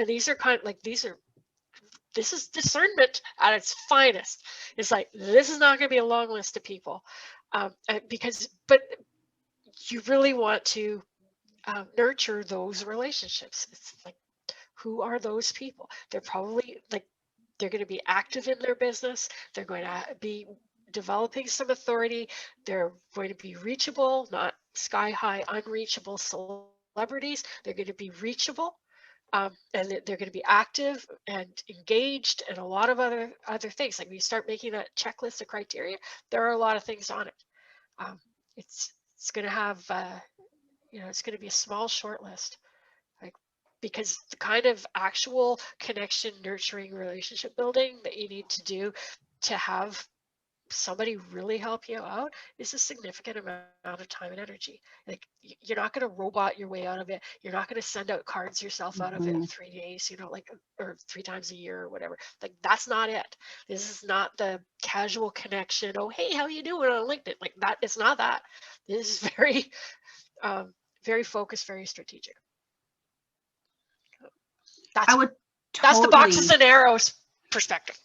these are kind of like, this is discernment at its finest. It's like, this is not going to be a long list of people, but you really want to nurture those relationships. It's like, who are those people? They're probably like, they're going to be active in their business. They're going to be developing some authority. They're going to be reachable, not sky high, unreachable celebrities. They're going to be reachable. And they're going to be active and engaged and a lot of other things. Like, when you start making that checklist of criteria, there are a lot of things on it. It's going to have, it's going to be a small short list. Like, because the kind of actual connection, nurturing, relationship building that you need to do to have somebody really help you out is a significant amount of time and energy. Like you're not going to robot your way out of it. You're not going to send out cards yourself out of it in 3 days, like, or 3 times a year or whatever. Like that's not it. This is not the casual connection. Oh, hey, how you doing on LinkedIn? Like that. It's not that. This is very, very focused, very strategic. That's the boxes and arrows perspective.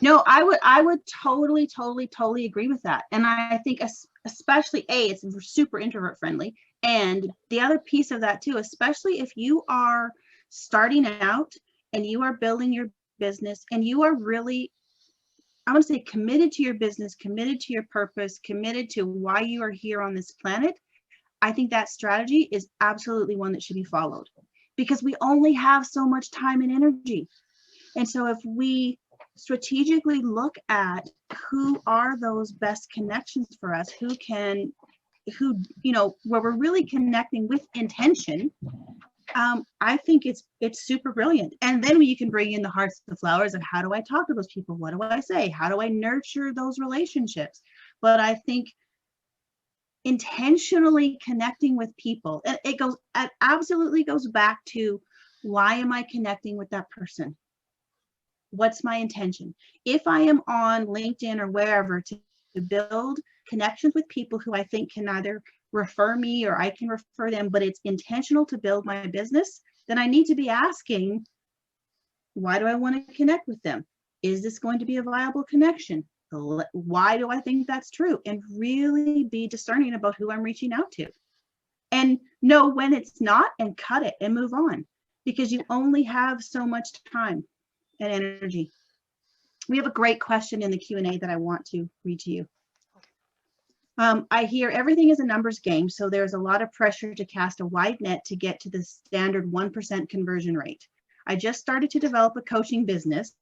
No, I would totally agree with that. And I think especially it's super introvert friendly. And the other piece of that too, especially if you are starting out and you are building your business and you are really, I want to say, committed to your business, committed to your purpose, committed to why you are here on this planet, I think that strategy is absolutely one that should be followed, because we only have so much time and energy. And so if we strategically look at who are those best connections for us, who where we're really connecting with intention, I think it's super brilliant. And then you can bring in the hearts, the flowers of how do I talk to those people? What do I say? How do I nurture those relationships? But I think intentionally connecting with people, it absolutely goes back to, why am I connecting with that person? What's my intention? If I am on LinkedIn or wherever to build connections with people who I think can either refer me or I can refer them, but it's intentional to build my business, then I need to be asking, why do I want to connect with them? Is this going to be a viable connection? Why do I think that's true? And really be discerning about who I'm reaching out to, and know when it's not, and cut it and move on, because you only have so much time and energy. We have a great question in the Q&A that I want to read to you. I hear everything is a numbers game, so there's a lot of pressure to cast a wide net to get to the standard 1% conversion rate. I just started to develop a coaching business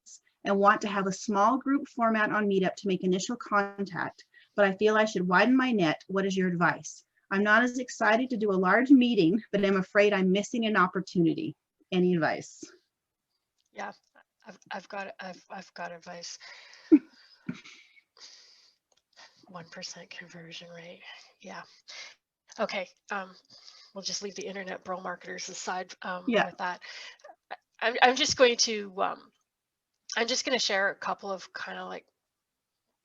and want to have a small group format on Meetup to make initial contact, but I feel I should widen my net. What is your advice? I'm not as excited to do a large meeting, but I'm afraid I'm missing an opportunity. Any advice? Yeah, I've got advice. 1% conversion rate. Yeah. Okay. We'll just leave the internet bro marketers aside with that. I'm just going to share a couple of kind of like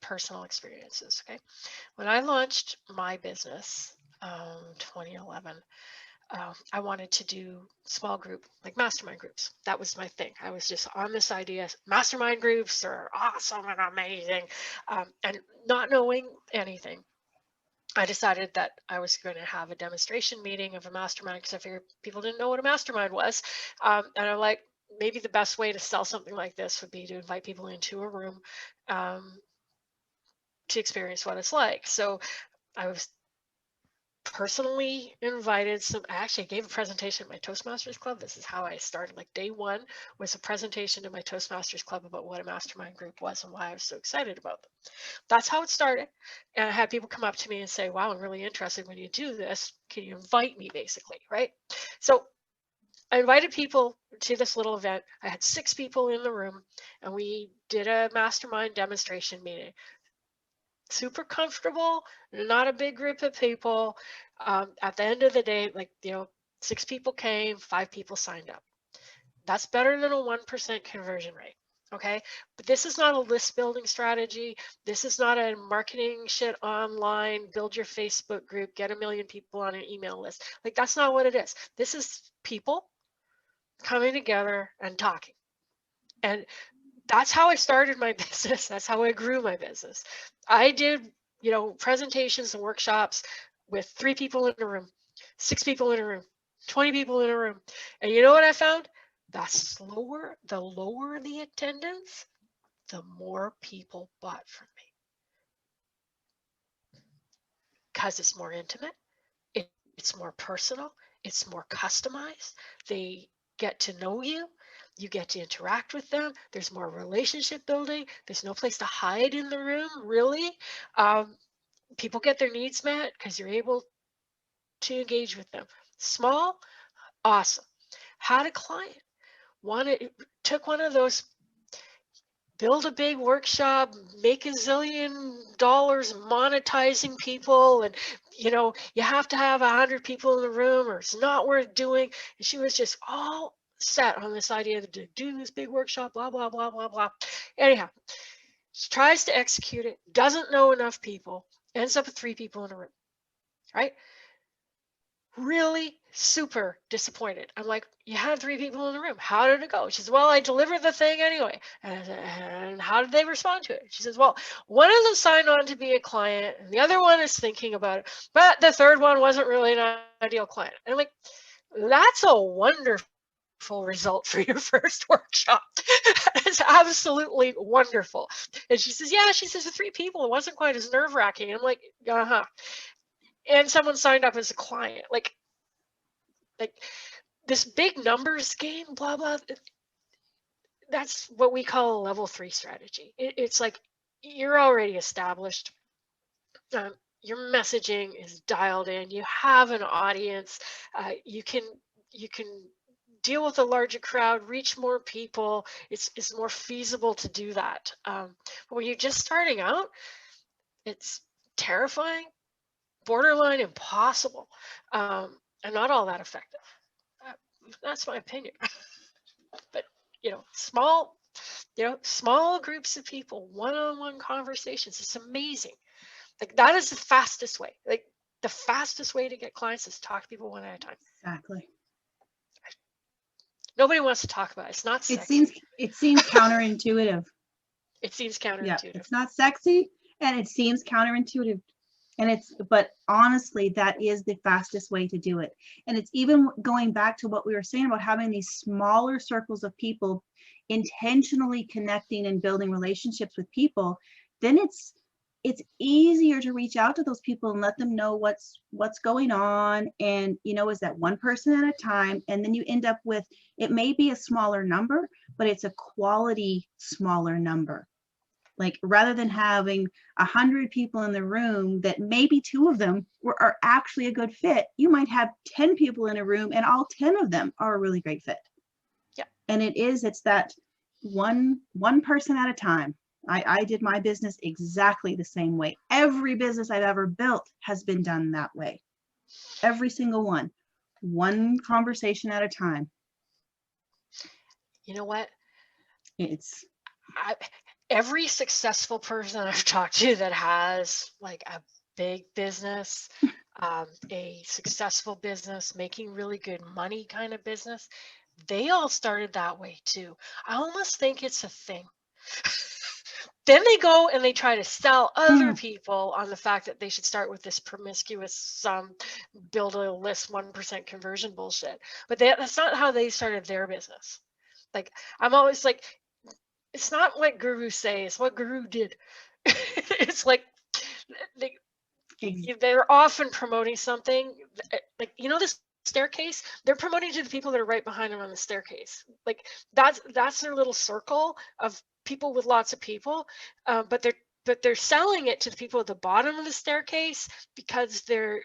personal experiences. Okay. When I launched my business, 2011, I wanted to do small group, like mastermind groups. That was my thing. I was just on this idea. Mastermind groups are awesome and amazing. And not knowing anything, I decided that I was going to have a demonstration meeting of a mastermind, because I figured people didn't know what a mastermind was. And I'm like, maybe the best way to sell something like this would be to invite people into a room to experience what it's like. So I was personally invited I actually gave a presentation at my Toastmasters Club. This is how I started. Like day one was a presentation to my Toastmasters Club about what a mastermind group was and why I was so excited about them. That's how it started. And I had people come up to me and say, wow, I'm really interested when you do this. Can you invite me, basically, right? So I invited people to this little event. I had 6 people in the room, and we did a mastermind demonstration meeting. Super comfortable, not a big group of people. At the end of the day, 6 people came, 5 people signed up. That's better than a 1% conversion rate. Okay, but this is not a list building strategy. This is not a marketing shit online, build your Facebook group, get 1 million people on an email list. Like, that's not what it is. This is people coming together and talking. And that's how I started my business. That's how I grew my business. I did, presentations and workshops with 3 people in a room, 6 people in a room, 20 people in a room. And you know what I found? The lower the attendance, the more people bought from me. Because it's more intimate, it's more personal, it's more customized. They get to know you. You get to interact with them. There's more relationship building. There's no place to hide in the room, really. People get their needs met because you're able to engage with them. Small, awesome. Had a client, took one of those build a big workshop, make $1 zillion monetizing people, and you have to have 100 people in the room or it's not worth doing. And she was just all set on this idea to do this big workshop, blah, blah, blah, blah, blah. Anyhow, she tries to execute it, doesn't know enough people, ends up with 3 people in a room, right? Really super disappointed. I'm like, you had 3 people in the room. How did it go? She says, well, I delivered the thing anyway. And how did they respond to it? She says, well, one of them signed on to be a client and the other one is thinking about it, but the third one wasn't really an ideal client. And I'm like, that's a wonderful result for your first workshop. It's absolutely wonderful. And she says, yeah, she says the 3 people, it wasn't quite as nerve-wracking. I'm like, uh-huh. And someone signed up as a client. Like this big numbers game, blah, blah. That's what we call a level 3 strategy. It's like you're already established. Your messaging is dialed in. You have an audience. You can deal with a larger crowd, reach more people. It's more feasible to do that. But when you're just starting out, it's terrifying, borderline impossible, and not all that effective. That's my opinion. But small groups of people, one-on-one conversations, it's amazing. Like that is the fastest way. Like the fastest way to get clients is talk to people one at a time. Exactly. Nobody wants to talk about it. It's not sexy. It seems counterintuitive. It seems counterintuitive. Yeah, it's not sexy and it seems counterintuitive. But honestly, that is the fastest way to do it. And it's even going back to what we were saying about having these smaller circles of people intentionally connecting and building relationships with people. Then it's easier to reach out to those people and let them know what's going on. And, is that one person at a time. And then you end up with, it may be a smaller number, but it's a quality smaller number. Like rather than having 100 people in the room that maybe 2 of them are actually a good fit, you might have 10 people in a room and all 10 of them are a really great fit. Yeah. And it's that one person at a time. I did my business exactly the same way. Every business I've ever built has been done that way. Every single one conversation at a time. You know what? Every successful person I've talked to that has like a big business, a successful business, making really good money kind of business, they all started that way too. I almost think it's a thing. Then they go and they try to sell other people on the fact that they should start with this promiscuous build a list 1% conversion bullshit. But that's not how they started their business. Like I'm always like, it's not what gurus say, it's what guru did. It's like they're often promoting something like, this staircase, they're promoting to the people that are right behind them on the staircase. Like that's their little circle of people with lots of people, but they're selling it to the people at the bottom of the staircase because they're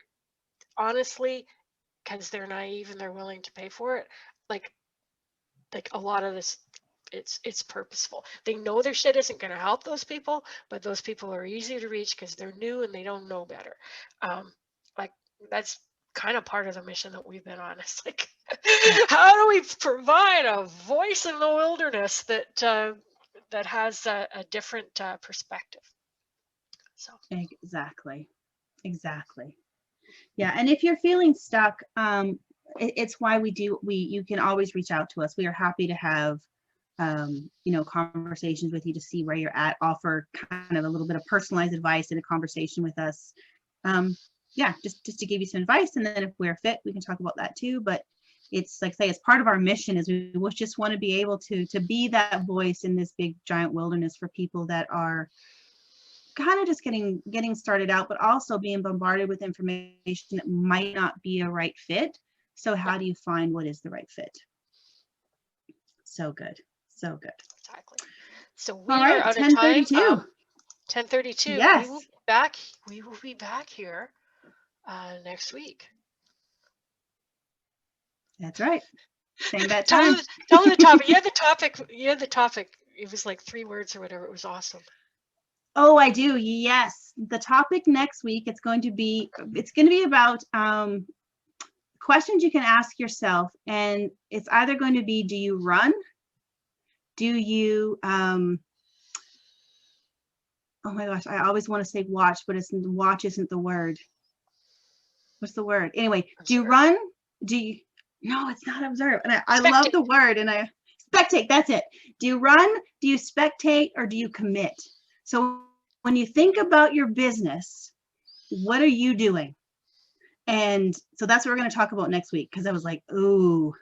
naive and they're willing to pay for it. Like a lot of this, it's purposeful. They know their shit isn't going to help those people, but those people are easy to reach because they're new and they don't know better. Like that's kind of part of the mission that we've been on. It's like, how do we provide a voice in the wilderness that has a different perspective? So exactly. Yeah, and if you're feeling stuck, it's why you can always reach out to us. We are happy to have conversations with you to see where you're at, offer kind of a little bit of personalized advice in a conversation with us. Just to give you some advice, and then if we're fit, we can talk about that too. But it's like I say, it's part of our mission is we just want to be able to be that voice in this big giant wilderness for people that are kind of just getting started out, but also being bombarded with information that might not be a right fit. So how do you find what is the right fit? So good. Exactly. So we are out of time. 10:32. Yes. We will be back here next week. That's right. Same bad time. Tell them the topic. You had the topic it was like 3 words or whatever. It was awesome. Oh, I do. Yes. The topic next week, it's going to be about questions you can ask yourself. And it's either going to be, do you run? Do you, oh my gosh, I always want to say watch, but watch isn't the word. What's the word? Anyway, do you run? No, it's not observe. And I love the word, and spectate, that's it. Do you run? Do you spectate, or do you commit? So when you think about your business, what are you doing? And so that's what we're going to talk about next week, because I was like, ooh,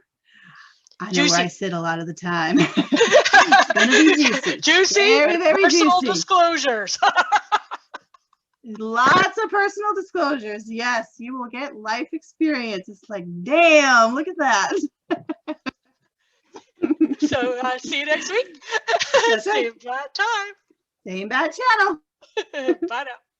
I know where I sit a lot of the time. It's going to be juicy. Juicy, very, very personal juicy. Disclosures. Lots of personal disclosures. Yes, you will get life experience. It's like, damn, look at that. So see you next week. Same bad time. Same bad channel. Bye now.